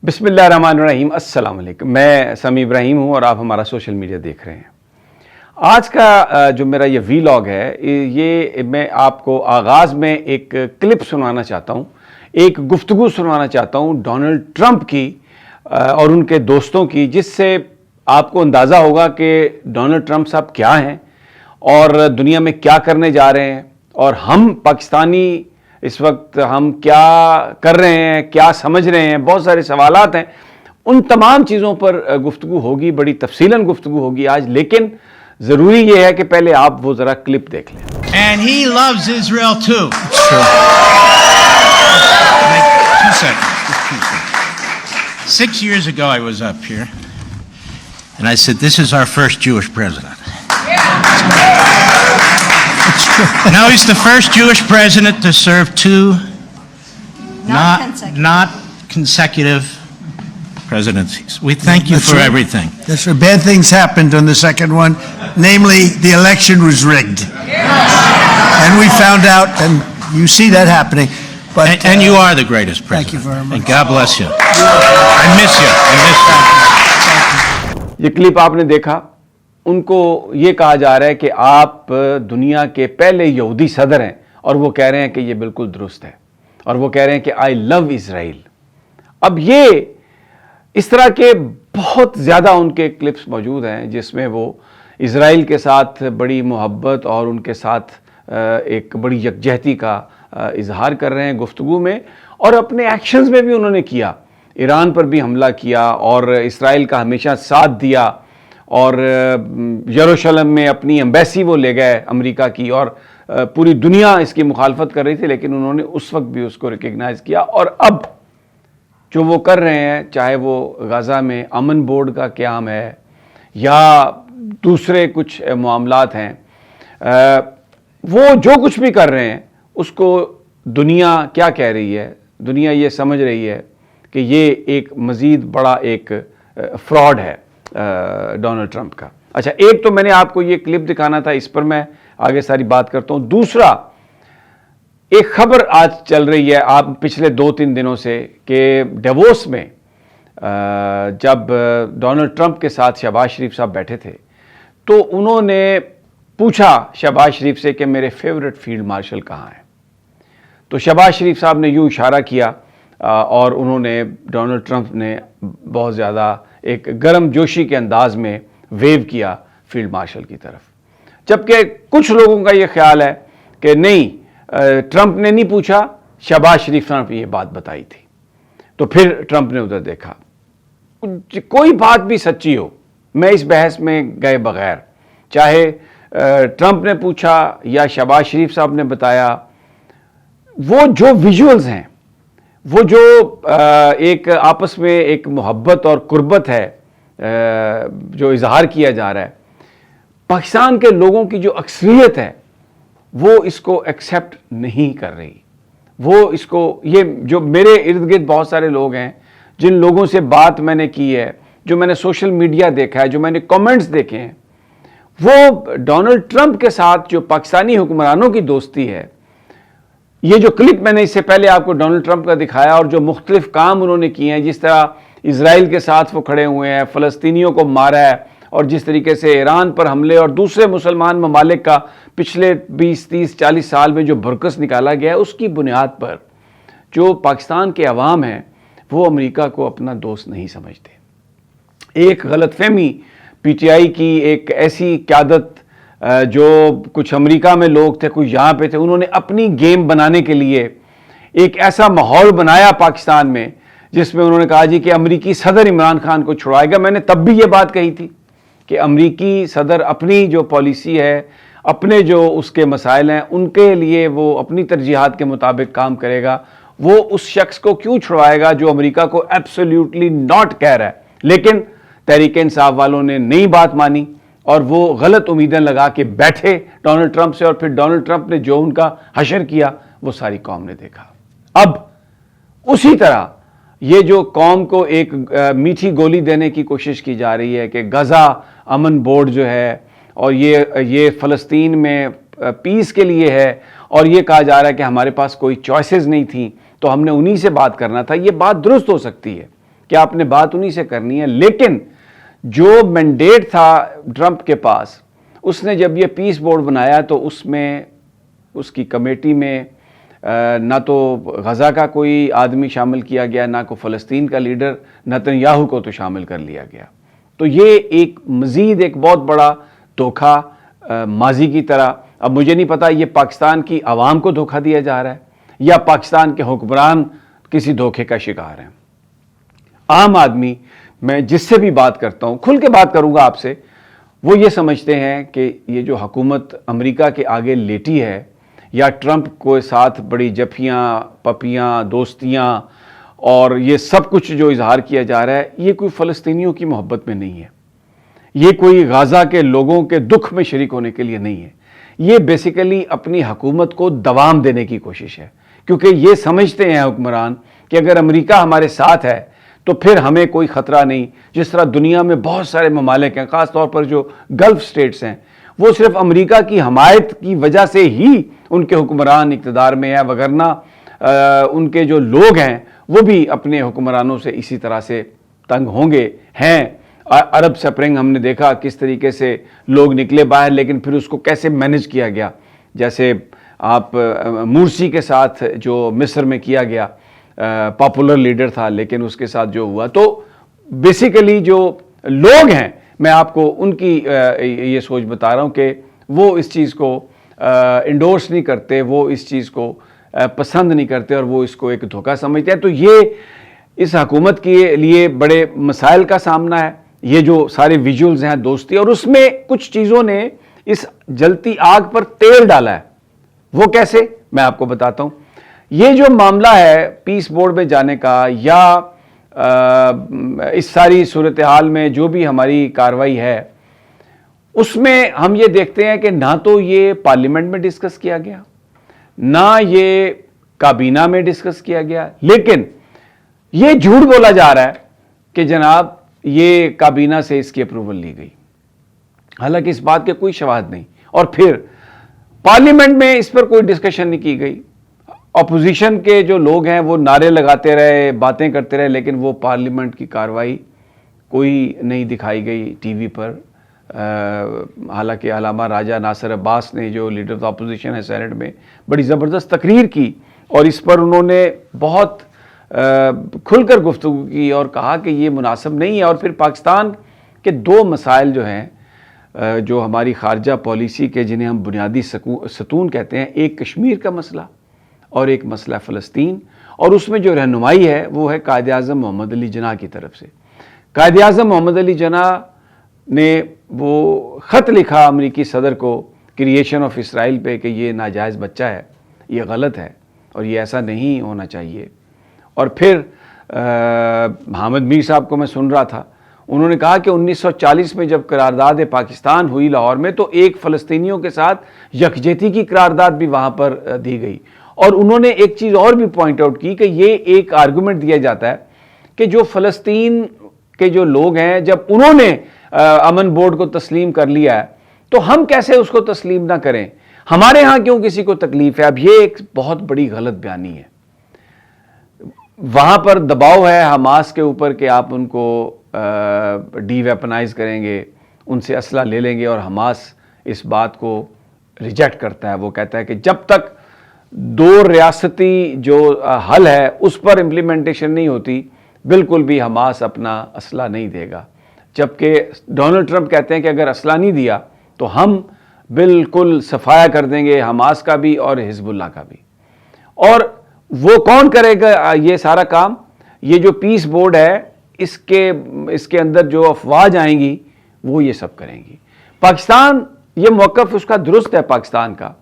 بسم اللہ الرحمن الرحیم. السلام علیکم. میں سمیع ابراہیم ہوں اور آپ ہمارا سوشل میڈیا دیکھ رہے ہیں. آج کا جو میرا یہ ویلاگ ہے یہ میں آپ کو آغاز میں ایک کلپ سنانا چاہتا ہوں, ایک گفتگو سنانا چاہتا ہوں ڈونلڈ ٹرمپ کی اور ان کے دوستوں کی, جس سے آپ کو اندازہ ہوگا کہ ڈونلڈ ٹرمپ صاحب کیا ہیں اور دنیا میں کیا کرنے جا رہے ہیں, اور ہم پاکستانی اس وقت ہم کیا کر رہے ہیں, کیا سمجھ رہے ہیں. بہت سارے سوالات ہیں, ان تمام چیزوں پر گفتگو ہوگی, بڑی تفصیلاً گفتگو ہوگی آج. لیکن ضروری یہ ہے کہ پہلے آپ وہ ذرا کلپ دیکھ لیں. And he loves Israel too. Sure. 2 seconds. 6 years ago I was up here and I said, this is our first Jewish president. Now he's the first Jewish president to serve 2 not consecutive presidencies. We thank you for everything. That's right. Bad things happened on the second one. Namely, the election was rigged. And we found out, and you see that happening. But, and you are the greatest president. Thank you very much. And God bless you. I miss you. I miss you. یہ clip آپ نے دیکھا. ان کو یہ کہا جا رہا ہے کہ آپ دنیا کے پہلے یہودی صدر ہیں, اور وہ کہہ رہے ہیں کہ یہ بالکل درست ہے, اور وہ کہہ رہے ہیں کہ آئی لو اسرائیل. اب یہ اس طرح کے بہت زیادہ ان کے کلپس موجود ہیں جس میں وہ اسرائیل کے ساتھ بڑی محبت اور ان کے ساتھ ایک بڑی یکجہتی کا اظہار کر رہے ہیں گفتگو میں, اور اپنے ایکشنز میں بھی انہوں نے کیا. ایران پر بھی حملہ کیا اور اسرائیل کا ہمیشہ ساتھ دیا, اور یروشلم میں اپنی ایمبیسی وہ لے گئے امریکہ کی, اور پوری دنیا اس کی مخالفت کر رہی تھی, لیکن انہوں نے اس وقت بھی اس کو ریکگنائز کیا. اور اب جو وہ کر رہے ہیں, چاہے وہ غزہ میں امن بورڈ کا قیام ہے یا دوسرے کچھ معاملات ہیں, وہ جو کچھ بھی کر رہے ہیں اس کو دنیا کیا کہہ رہی ہے, دنیا یہ سمجھ رہی ہے کہ یہ ایک مزید بڑا ایک فراڈ ہے ڈونلڈ ٹرمپ کا. اچھا, ایک تو میں نے آپ کو یہ کلپ دکھانا تھا, اس پر میں آگے ساری بات کرتا ہوں. دوسرا, ایک خبر آج چل رہی ہے آپ پچھلے 2-3 دنوں سے کہ ڈیووس میں جب ڈونلڈ ٹرمپ کے ساتھ شہباز شریف صاحب بیٹھے تھے تو انہوں نے پوچھا شہباز شریف سے کہ میرے فیورٹ فیلڈ مارشل کہاں ہیں. تو شہباز شریف صاحب نے یوں اشارہ کیا اور انہوں نے, ڈونلڈ ٹرمپ نے بہت زیادہ ایک گرم جوشی کے انداز میں ویو کیا فیلڈ مارشل کی طرف. جبکہ کچھ لوگوں کا یہ خیال ہے کہ نہیں, ٹرمپ نے نہیں پوچھا, شہباز شریف صاحب نے یہ بات بتائی تھی. تو پھر ٹرمپ نے ادھر دیکھا. کوئی بات بھی سچی ہو, میں اس بحث میں گئے بغیر, چاہے ٹرمپ نے پوچھا یا شہباز شریف صاحب نے بتایا, وہ جو ویژولز ہیں, وہ جو ایک آپس میں ایک محبت اور قربت ہے جو اظہار کیا جا رہا ہے, پاکستان کے لوگوں کی جو اکثریت ہے وہ اس کو ایکسیپٹ نہیں کر رہی. وہ اس کو, یہ جو میرے ارد گرد بہت سارے لوگ ہیں جن لوگوں سے بات میں نے کی ہے, جو میں نے سوشل میڈیا دیکھا ہے, جو میں نے کامنٹس دیکھے ہیں, وہ ڈونلڈ ٹرمپ کے ساتھ جو پاکستانی حکمرانوں کی دوستی ہے, یہ جو کلپ میں نے اس سے پہلے آپ کو ڈونلڈ ٹرمپ کا دکھایا اور جو مختلف کام انہوں نے کیے ہیں, جس طرح اسرائیل کے ساتھ وہ کھڑے ہوئے ہیں, فلسطینیوں کو مارا ہے, اور جس طریقے سے ایران پر حملے اور دوسرے مسلمان ممالک کا پچھلے 20-30-40 سال میں جو برکس نکالا گیا ہے, اس کی بنیاد پر جو پاکستان کے عوام ہیں وہ امریکہ کو اپنا دوست نہیں سمجھتے. ایک غلط فہمی پی ٹی آئی کی ایک ایسی قیادت جو کچھ امریکہ میں لوگ تھے, کچھ یہاں پہ تھے, انہوں نے اپنی گیم بنانے کے لیے ایک ایسا ماحول بنایا پاکستان میں جس میں انہوں نے کہا جی کہ امریکی صدر عمران خان کو چھڑائے گا. میں نے تب بھی یہ بات کہی تھی کہ امریکی صدر اپنی جو پالیسی ہے, اپنے جو اس کے مسائل ہیں, ان کے لیے وہ اپنی ترجیحات کے مطابق کام کرے گا. وہ اس شخص کو کیوں چھڑوائے گا جو امریکہ کو ایبسولیوٹلی ناٹ کہہ رہا ہے. لیکن تحریک انصاف والوں نے نئی بات مانی اور وہ غلط امیدیں لگا کے بیٹھے ڈونلڈ ٹرمپ سے, اور پھر ڈونلڈ ٹرمپ نے جو ان کا حشر کیا وہ ساری قوم نے دیکھا. اب اسی طرح یہ جو قوم کو ایک میٹھی گولی دینے کی کوشش کی جا رہی ہے کہ غزہ امن بورڈ جو ہے اور یہ فلسطین میں پیس کے لیے ہے, اور یہ کہا جا رہا ہے کہ ہمارے پاس کوئی چوائسز نہیں تھیں تو ہم نے انہی سے بات کرنا تھا. یہ بات درست ہو سکتی ہے کہ آپ نے بات انہی سے کرنی ہے. لیکن جو مینڈیٹ تھا ٹرمپ کے پاس، اس نے جب یہ پیس بورڈ بنایا تو اس میں اس کی کمیٹی میں نہ تو غزہ کا کوئی آدمی شامل کیا گیا، نہ کوئی فلسطین کا لیڈر نتن یاہو کو تو شامل کر لیا گیا. تو یہ ایک مزید ایک بہت بڑا دھوکہ ماضی کی طرح. اب مجھے نہیں پتا یہ پاکستان کی عوام کو دھوکہ دیا جا رہا ہے یا پاکستان کے حکمران کسی دھوکے کا شکار ہیں. عام آدمی، میں جس سے بھی بات کرتا ہوں، کھل کے بات کروں گا آپ سے، وہ یہ سمجھتے ہیں کہ یہ جو حکومت امریکہ کے آگے لیٹی ہے یا ٹرمپ کو ساتھ بڑی جفیاں پپیاں دوستیاں اور یہ سب کچھ جو اظہار کیا جا رہا ہے، یہ کوئی فلسطینیوں کی محبت میں نہیں ہے، یہ کوئی غزہ کے لوگوں کے دکھ میں شریک ہونے کے لیے نہیں ہے. یہ بیسیکلی اپنی حکومت کو دوام دینے کی کوشش ہے، کیونکہ یہ سمجھتے ہیں حکمران کہ اگر امریکہ ہمارے ساتھ ہے تو پھر ہمیں کوئی خطرہ نہیں. جس طرح دنیا میں بہت سارے ممالک ہیں، خاص طور پر جو گلف سٹیٹس ہیں، وہ صرف امریکہ کی حمایت کی وجہ سے ہی ان کے حکمران اقتدار میں ہیں، وگرنہ ان کے جو لوگ ہیں وہ بھی اپنے حکمرانوں سے اسی طرح سے تنگ ہوں گے ہیں. عرب سپرنگ ہم نے دیکھا کس طریقے سے لوگ نکلے باہر، لیکن پھر اس کو کیسے مینج کیا گیا. جیسے آپ مورسی کے ساتھ جو مصر میں کیا گیا، پاپولر لیڈر تھا لیکن اس کے ساتھ جو ہوا. تو بیسیکلی جو لوگ ہیں، میں آپ کو ان کی یہ سوچ بتا رہا ہوں کہ وہ اس چیز کو انڈورس نہیں کرتے، وہ اس چیز کو پسند نہیں کرتے اور وہ اس کو ایک دھوکہ سمجھتے ہیں. تو یہ اس حکومت کے لیے بڑے مسائل کا سامنا ہے. یہ جو سارے ویژولز ہیں دوستی، اور اس میں کچھ چیزوں نے اس جلتی آگ پر تیل ڈالا ہے. وہ کیسے، میں آپ کو بتاتا ہوں. یہ جو معاملہ ہے پیس بورڈ میں جانے کا یا اس ساری صورتحال میں جو بھی ہماری کارروائی ہے، اس میں ہم یہ دیکھتے ہیں کہ نہ تو یہ پارلیمنٹ میں ڈسکس کیا گیا، نہ یہ کابینہ میں ڈسکس کیا گیا، لیکن یہ جھوٹ بولا جا رہا ہے کہ جناب یہ کابینہ سے اس کی اپروول لی گئی، حالانکہ اس بات کے کوئی شواہد نہیں. اور پھر پارلیمنٹ میں اس پر کوئی ڈسکشن نہیں کی گئی. اپوزیشن کے جو لوگ ہیں وہ نعرے لگاتے رہے، باتیں کرتے رہے، لیکن وہ پارلیمنٹ کی کارروائی کوئی نہیں دکھائی گئی ٹی وی پر. حالانکہ علامہ راجہ ناصر عباس نے جو لیڈر آف اپوزیشن ہے سینٹ میں، بڑی زبردست تقریر کی اور اس پر انہوں نے بہت کھل کر گفتگو کی اور کہا کہ یہ مناسب نہیں ہے. اور پھر پاکستان کے دو مسائل جو ہیں جو ہماری خارجہ پالیسی کے، جنہیں ہم بنیادی ستون کہتے ہیں، ایک کشمیر کا مسئلہ اور ایک مسئلہ فلسطین، اور اس میں جو رہنمائی ہے وہ ہے قائد اعظم محمد علی جناح کی طرف سے. قائد اعظم محمد علی جناح نے وہ خط لکھا امریکی صدر کو کریشن آف اسرائیل پہ کہ یہ ناجائز بچہ ہے، یہ غلط ہے اور یہ ایسا نہیں ہونا چاہیے. اور پھر حامد میر صاحب کو میں سن رہا تھا، انہوں نے کہا کہ 1940 میں جب قرارداد پاکستان ہوئی لاہور میں، تو ایک فلسطینیوں کے ساتھ یکجہتی کی قرارداد بھی وہاں پر دی گئی. اور انہوں نے ایک چیز اور بھی پوائنٹ آؤٹ کی کہ یہ ایک آرگومنٹ دیا جاتا ہے کہ جو فلسطین کے جو لوگ ہیں، جب انہوں نے امن بورڈ کو تسلیم کر لیا ہے تو ہم کیسے اس کو تسلیم نہ کریں، ہمارے ہاں کیوں کسی کو تکلیف ہے. اب یہ ایک بہت بڑی غلط بیانی ہے. وہاں پر دباؤ ہے حماس کے اوپر کہ آپ ان کو ڈی ویپنائز کریں گے، ان سے اسلحہ لے لیں گے، اور حماس اس بات کو ریجیکٹ کرتا ہے. وہ کہتا ہے کہ جب تک دو ریاستی جو حل ہے اس پر امپلیمنٹیشن نہیں ہوتی، بالکل بھی حماس اپنا اسلحہ نہیں دے گا. جبکہ ڈونلڈ ٹرمپ کہتے ہیں کہ اگر اسلحہ نہیں دیا تو ہم بالکل صفایا کر دیں گے حماس کا بھی اور حزب اللہ کا بھی. اور وہ کون کرے گا یہ سارا کام؟ یہ جو پیس بورڈ ہے، اس کے اندر جو افواج آئیں گی وہ یہ سب کریں گی. پاکستان، یہ موقف اس کا درست ہے پاکستان کا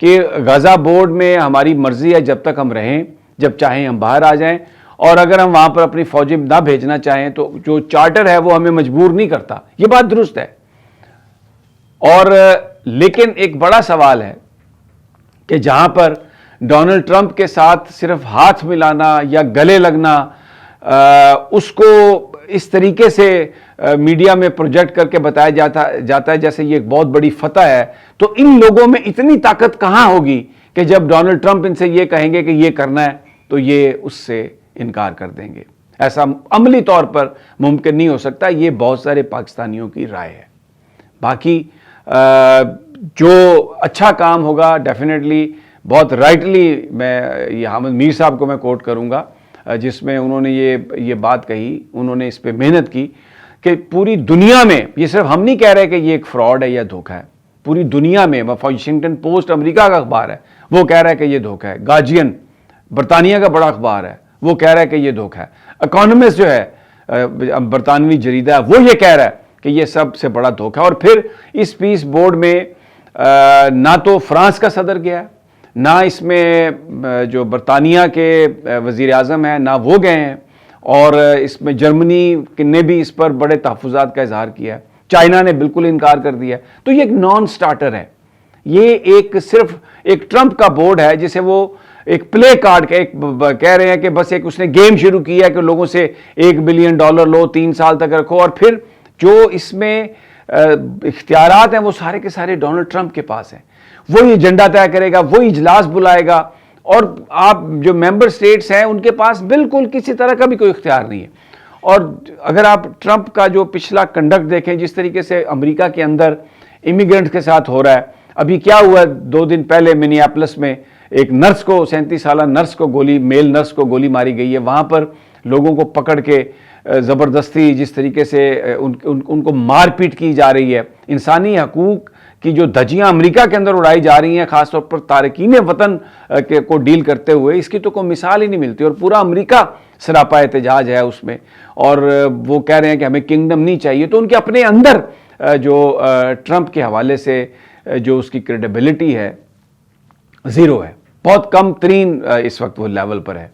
کہ غزہ بورڈ میں ہماری مرضی ہے جب تک ہم رہیں، جب چاہیں ہم باہر آ جائیں، اور اگر ہم وہاں پر اپنی فوجیں نہ بھیجنا چاہیں تو جو چارٹر ہے وہ ہمیں مجبور نہیں کرتا. یہ بات درست ہے. اور لیکن ایک بڑا سوال ہے کہ جہاں پر ڈونلڈ ٹرمپ کے ساتھ صرف ہاتھ ملانا یا گلے لگنا، اس کو اس طریقے سے میڈیا میں پروجیکٹ کر کے بتایا جاتا ہے جیسے یہ ایک بہت بڑی فتح ہے، تو ان لوگوں میں اتنی طاقت کہاں ہوگی کہ جب ڈونلڈ ٹرمپ ان سے یہ کہیں گے کہ یہ کرنا ہے تو یہ اس سے انکار کر دیں گے. ایسا عملی طور پر ممکن نہیں ہو سکتا. یہ بہت سارے پاکستانیوں کی رائے ہے. باقی جو اچھا کام ہوگا ڈیفینیٹلی بہت رائٹلی میں یہ حامد میر صاحب کو میں کوٹ کروں گا جس میں انہوں نے یہ بات کہی, انہوں نے اس پہ محنت کی کہ پوری دنیا میں, یہ صرف ہم نہیں کہہ رہے کہ یہ ایک فراڈ ہے یا دھوکہ ہے, پوری دنیا میں, واشنگٹن پوسٹ امریکہ کا اخبار ہے وہ کہہ رہا ہے کہ یہ دھوکہ ہے, گارجین برطانیہ کا بڑا اخبار ہے وہ کہہ رہا ہے کہ یہ دھوکہ ہے, اکانومسٹ جو ہے برطانوی جریدہ ہے وہ یہ کہہ رہا ہے کہ یہ سب سے بڑا دھوکہ ہے. اور پھر اس پیس بورڈ میں نہ تو فرانس کا صدر گیا ہے, نہ اس میں جو برطانیہ کے وزیر اعظم ہیں نہ وہ گئے ہیں, اور اس میں جرمنی نے بھی اس پر بڑے تحفظات کا اظہار کیا ہے, چائنا نے بالکل انکار کر دیا ہے. تو یہ ایک نان سٹارٹر ہے, یہ ایک صرف ایک ٹرمپ کا بورڈ ہے جسے وہ ایک پلے کارڈ کا ایک کہہ رہے ہیں کہ بس ایک اس نے گیم شروع کیا ہے کہ لوگوں سے $1 بلین لو 3 سال تک رکھو, اور پھر جو اس میں اختیارات ہیں وہ سارے کے سارے ڈونلڈ ٹرمپ کے پاس ہیں. وہی ایجنڈا طے کرے گا, وہی اجلاس بلائے گا, اور آپ جو ممبر سٹیٹس ہیں ان کے پاس بالکل کسی طرح کا بھی کوئی اختیار نہیں ہے. اور اگر آپ ٹرمپ کا جو پچھلا کنڈکٹ دیکھیں, جس طریقے سے امریکہ کے اندر امیگرنٹ کے ساتھ ہو رہا ہے, ابھی کیا ہوا 2 دن پہلے منیاپولس میں ایک نرس کو 37 سالہ نرس کو میل نرس کو گولی ماری گئی ہے. وہاں پر لوگوں کو پکڑ کے زبردستی جس طریقے سے ان کو مار پیٹ کی جا رہی ہے, انسانی حقوق کی جو دھجیاں امریکہ کے اندر اڑائی جا رہی ہیں خاص طور پر تارکین وطن کو ڈیل کرتے ہوئے, اس کی تو کوئی مثال ہی نہیں ملتی. اور پورا امریکہ سراپا احتجاج ہے اس میں, اور وہ کہہ رہے ہیں کہ ہمیں کنگڈم نہیں چاہیے. تو ان کے اپنے اندر جو ٹرمپ کے حوالے سے جو اس کی کریڈیبلٹی ہے زیرو ہے, بہت کم ترین اس وقت وہ لیول پر ہے.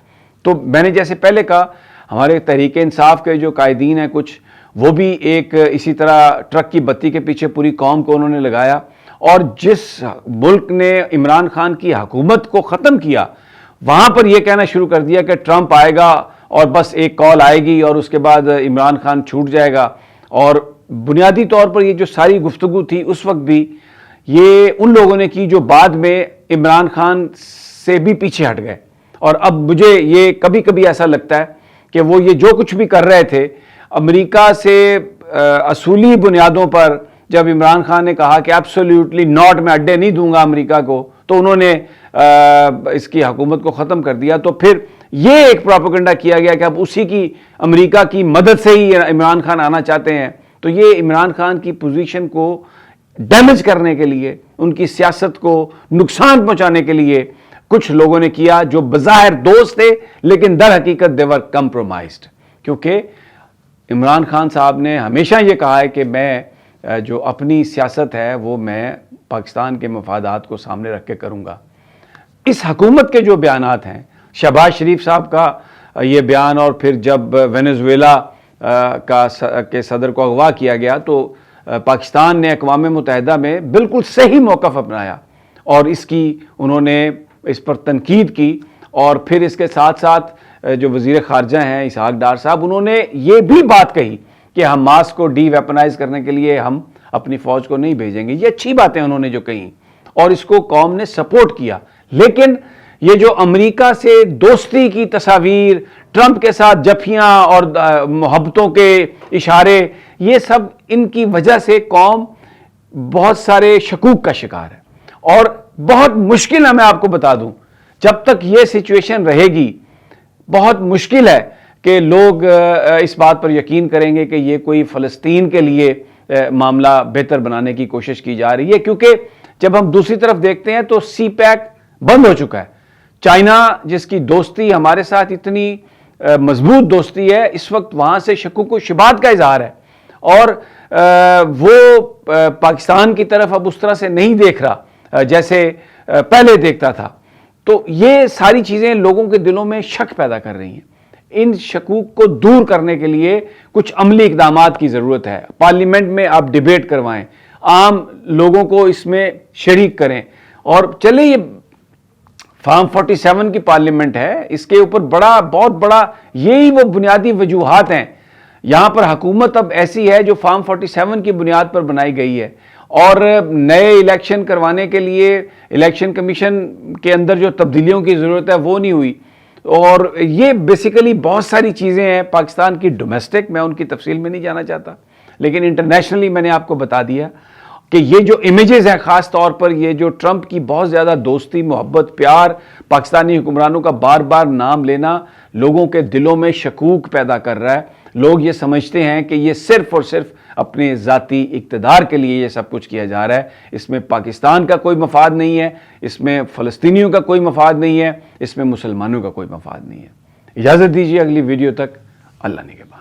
تو میں نے جیسے پہلے کہا, ہمارے تحریک انصاف کے جو قائدین ہیں کچھ, وہ بھی ایک اسی طرح ٹرک کی بتی کے پیچھے پوری قوم کو انہوں نے لگایا, اور جس ملک نے عمران خان کی حکومت کو ختم کیا وہاں پر یہ کہنا شروع کر دیا کہ ٹرمپ آئے گا اور بس ایک کال آئے گی اور اس کے بعد عمران خان چھوٹ جائے گا. اور بنیادی طور پر یہ جو ساری گفتگو تھی اس وقت بھی یہ ان لوگوں نے کی جو بعد میں عمران خان سے بھی پیچھے ہٹ گئے. اور اب مجھے یہ کبھی کبھی ایسا لگتا ہے کہ وہ یہ جو کچھ بھی کر رہے تھے امریکہ سے اصولی بنیادوں پر, جب عمران خان نے کہا کہ ایبسولیوٹلی ناٹ, میں اڈے نہیں دوں گا امریکہ کو, تو انہوں نے اس کی حکومت کو ختم کر دیا. تو پھر یہ ایک پروپیگنڈا کیا گیا کہ اب اسی کی امریکہ کی مدد سے ہی عمران خان آنا چاہتے ہیں. تو یہ عمران خان کی پوزیشن کو ڈیمیج کرنے کے لیے, ان کی سیاست کو نقصان پہنچانے کے لیے کچھ لوگوں نے کیا جو بظاہر دوست تھے لیکن در حقیقت دے ور کمپرومائزڈ. کیونکہ عمران خان صاحب نے ہمیشہ یہ کہا ہے کہ میں جو اپنی سیاست ہے وہ میں پاکستان کے مفادات کو سامنے رکھ کے کروں گا. اس حکومت کے جو بیانات ہیں, شہباز شریف صاحب کا یہ بیان, اور پھر جب وینزویلا کے صدر کو اغوا کیا گیا تو پاکستان نے اقوام متحدہ میں بالکل صحیح موقف اپنایا اور اس کی انہوں نے اس پر تنقید کی. اور پھر اس کے ساتھ ساتھ جو وزیر خارجہ ہیں اسحاق ڈار صاحب, انہوں نے یہ بھی بات کہی کہ حماس کو ڈی ویپنائز کرنے کے لیے ہم اپنی فوج کو نہیں بھیجیں گے. یہ اچھی باتیں انہوں نے جو کہیں, اور اس کو قوم نے سپورٹ کیا. لیکن یہ جو امریکہ سے دوستی کی تصاویر, ٹرمپ کے ساتھ جفیاں اور محبتوں کے اشارے, یہ سب ان کی وجہ سے قوم بہت سارے شکوک کا شکار ہے. اور بہت مشکل ہے, میں آپ کو بتا دوں, جب تک یہ سچویشن رہے گی بہت مشکل ہے کہ لوگ اس بات پر یقین کریں گے کہ یہ کوئی فلسطین کے لیے معاملہ بہتر بنانے کی کوشش کی جا رہی ہے. کیونکہ جب ہم دوسری طرف دیکھتے ہیں تو سی پیک بند ہو چکا ہے. چائنا جس کی دوستی ہمارے ساتھ اتنی مضبوط دوستی ہے, اس وقت وہاں سے شکوک و شبہات کا اظہار ہے, اور وہ پاکستان کی طرف اب اس طرح سے نہیں دیکھ رہا جیسے پہلے دیکھتا تھا. تو یہ ساری چیزیں لوگوں کے دلوں میں شک پیدا کر رہی ہیں. ان شکوک کو دور کرنے کے لیے کچھ عملی اقدامات کی ضرورت ہے. پارلیمنٹ میں آپ ڈیبیٹ کروائیں, عام لوگوں کو اس میں شریک کریں, اور چلے یہ فارم 47 کی پارلیمنٹ ہے, اس کے اوپر بہت بڑا یہی وہ بنیادی وجوہات ہیں. یہاں پر حکومت اب ایسی ہے جو فارم 47 کی بنیاد پر بنائی گئی ہے, اور نئے الیکشن کروانے کے لیے الیکشن کمیشن کے اندر جو تبدیلیوں کی ضرورت ہے وہ نہیں ہوئی. اور یہ بیسیکلی بہت ساری چیزیں ہیں پاکستان کی ڈومیسٹک، میں ان کی تفصیل میں نہیں جانا چاہتا، لیکن انٹرنیشنلی میں نے آپ کو بتا دیا کہ یہ جو امیجز ہیں، خاص طور پر یہ جو ٹرمپ کی بہت زیادہ دوستی، محبت، پیار، پاکستانی حکمرانوں کا بار بار نام لینا لوگوں کے دلوں میں شکوک پیدا کر رہا ہے. لوگ یہ سمجھتے ہیں کہ یہ صرف اور صرف اپنے ذاتی اقتدار کے لیے یہ سب کچھ کیا جا رہا ہے. اس میں پاکستان کا کوئی مفاد نہیں ہے، اس میں فلسطینیوں کا کوئی مفاد نہیں ہے، اس میں مسلمانوں کا کوئی مفاد نہیں ہے. اجازت دیجیے اگلی ویڈیو تک، اللہ نگہبان.